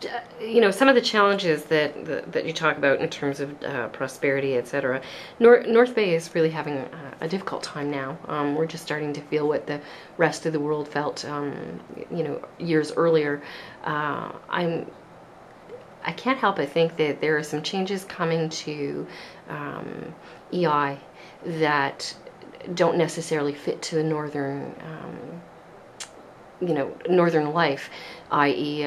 Some of the challenges that you talk about in terms of prosperity, etc. North Bay is really having a difficult time now. We're just starting to feel what the rest of the world felt, years earlier. I can't help but think that there are some changes coming to EI that don't necessarily fit to the northern life, i.e.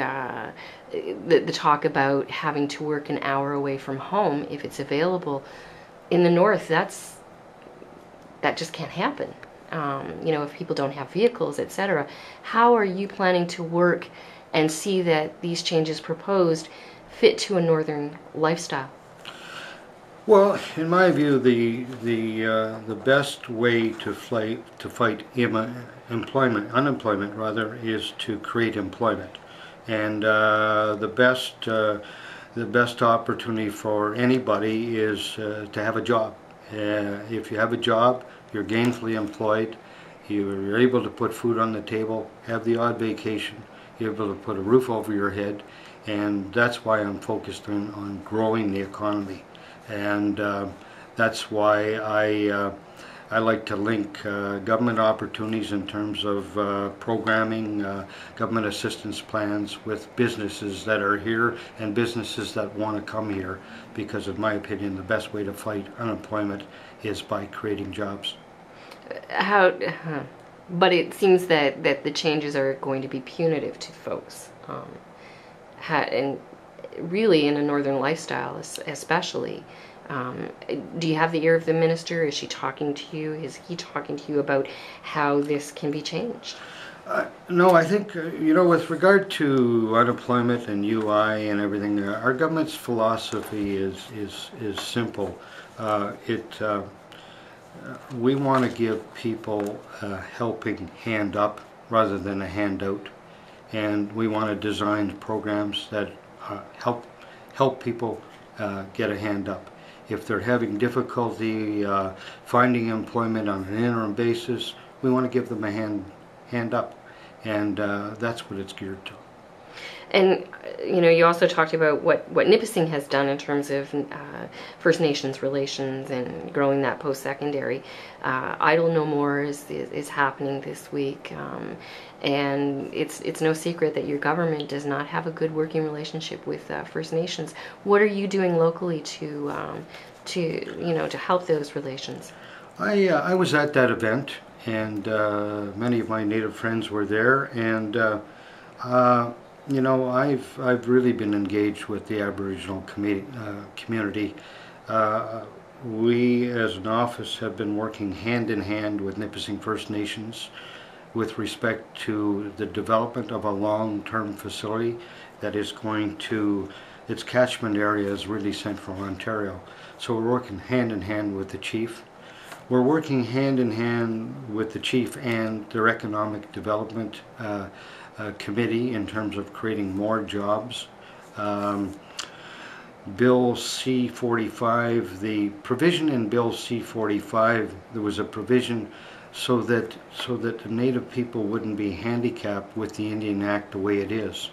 The talk about having to work an hour away from home if it's available. In the north, that just can't happen. If people don't have vehicles, etc. How are you planning to work and see that these changes proposed fit to a northern lifestyle? Well, in my view, the best way to fight unemployment rather, is to create employment, and the best opportunity for anybody is to have a job. If you have a job, you're gainfully employed, you're able to put food on the table, have the odd vacation, you're able to put a roof over your head, and that's why I'm focused on growing the economy. And that's why I like to link government opportunities in terms of programming, government assistance plans with businesses that are here and businesses that want to come here, because in my opinion the best way to fight unemployment is by creating jobs. But it seems that the changes are going to be punitive to folks, and really in a northern lifestyle especially. Do you have the ear of the minister? Is she talking to you? Is he talking to you about how this can be changed? No, I think, with regard to unemployment and UI and everything, our government's philosophy is simple. We want to give people a helping hand up rather than a handout, and we want to design programs that help people get a hand up. If they're having difficulty finding employment on an interim basis, we want to give them a hand up, and that's what it's geared to. And you also talked about what Nipissing has done in terms of First Nations relations and growing that post-secondary. Idle No More is happening this week, and it's no secret that your government does not have a good working relationship with First Nations. What are you doing locally to help those relations? I was at that event, and many of my Native friends were there, and I've really been engaged with the Aboriginal community. We, as an office, have been working hand in hand with Nipissing First Nations with respect to the development of a long-term facility that is going to, its catchment area is really central Ontario. So we're working hand in hand with the chief. We're working hand in hand with the chief and their economic development committee in terms of creating more jobs. Bill C-45, the provision in Bill C-45, there was a provision so that the Native people wouldn't be handicapped with the Indian Act the way it is.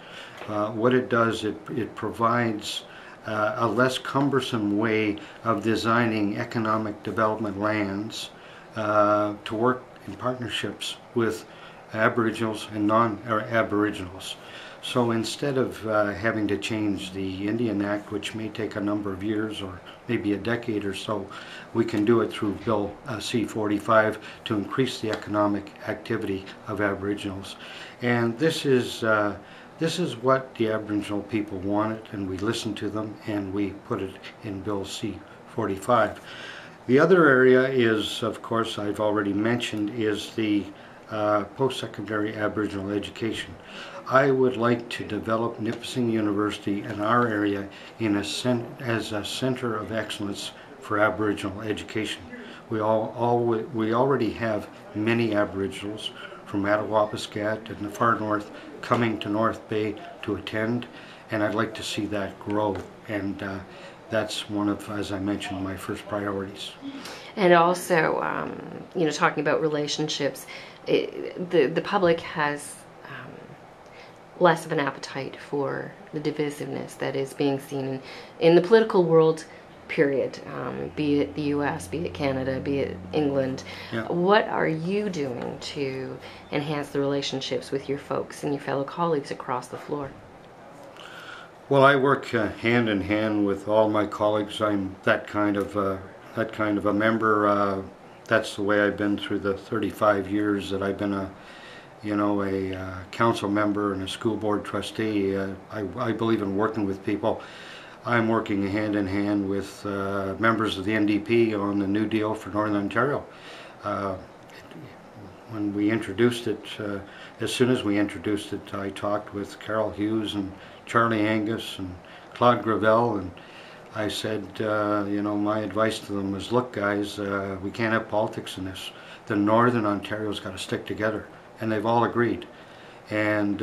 What it does, it provides a less cumbersome way of designing economic development lands to work in partnerships with Aboriginals and non-Aboriginals. So instead of having to change the Indian Act, which may take a number of years or maybe a decade or so, we can do it through Bill C-45 to increase the economic activity of Aboriginals. And this is what the Aboriginal people wanted, and we listened to them, and we put it in Bill C-45. The other area is, of course, I've already mentioned, is the post-secondary Aboriginal education. I would like to develop Nipissing University in our area as a center of excellence for Aboriginal education. We already have many Aboriginals from Attawapiskat and the far north coming to North Bay to attend, and I'd like to see that grow, and that's one of, as I mentioned, my first priorities. And also, talking about relationships, the public has less of an appetite for the divisiveness that is being seen in the political world, period, be it the U.S., be it Canada, be it England. Yeah. What are you doing to enhance the relationships with your folks and your fellow colleagues across the floor? Well, I work hand in hand with all my colleagues. I'm that kind of a member. That's the way I've been through the 35 years that I've been a council member and a school board trustee. I believe in working with people. I'm working hand in hand with members of the NDP on the New Deal for Northern Ontario. When we introduced it, as soon as we introduced it, I talked with Carol Hughes and Charlie Angus and Claude Gravel, and I said, my advice to them was, look guys, we can't have politics in this. The Northern Ontario's got to stick together, and they've all agreed. And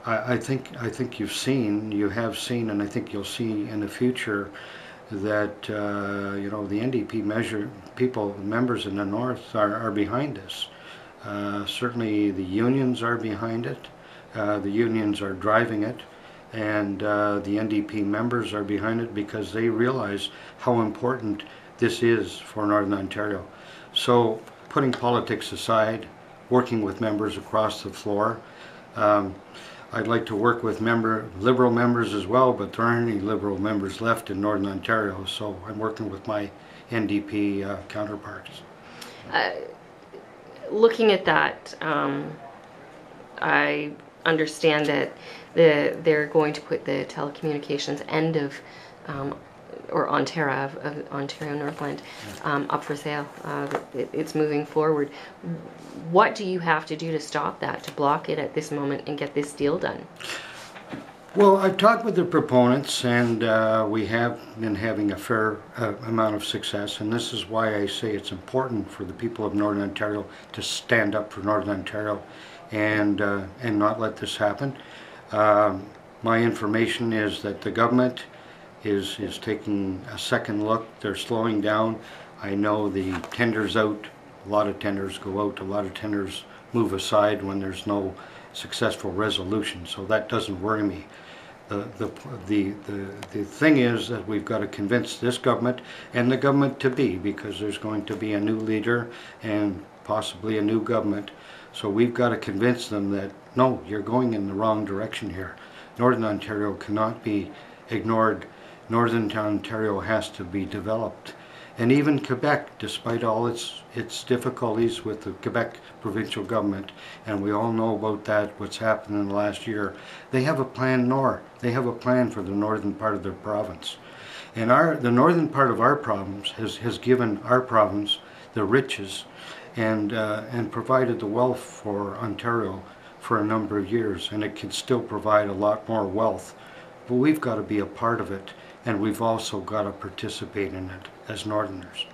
I think you have seen, and I think you'll see in the future that the NDP members in the North are behind this. Certainly the unions are behind it. The unions are driving it, and the NDP members are behind it because they realize how important this is for Northern Ontario. So, putting politics aside, working with members across the floor. I'd like to work with Liberal members as well, but there aren't any Liberal members left in Northern Ontario, so I'm working with my NDP counterparts. Looking at that, I understand that they're going to put the telecommunications end of Ontario Northland up for sale. It's moving forward. What do you have to do to stop that, to block it at this moment and get this deal done? Well, I've talked with the proponents, and we have been having a fair amount of success, and this is why I say it's important for the people of Northern Ontario to stand up for Northern Ontario and not let this happen. My information is that the government is taking a second look. They're slowing down. I know the tenders out. A lot of tenders go out. A lot of tenders move aside when there's no successful resolution. So that doesn't worry me. The thing is that we've got to convince this government and the government to be, because there's going to be a new leader and possibly a new government. So we've got to convince them that no, you're going in the wrong direction here. Northern Ontario cannot be ignored. Northern Ontario has to be developed. And even Quebec, despite all its difficulties with the Quebec provincial government, and we all know about that, what's happened in the last year, they have a plan. They have a plan for the northern part of their province. And the northern part of our province has given our province the riches and provided the wealth for Ontario for a number of years, and it can still provide a lot more wealth. But we've got to be a part of it, and we've also got to participate in it as Northerners.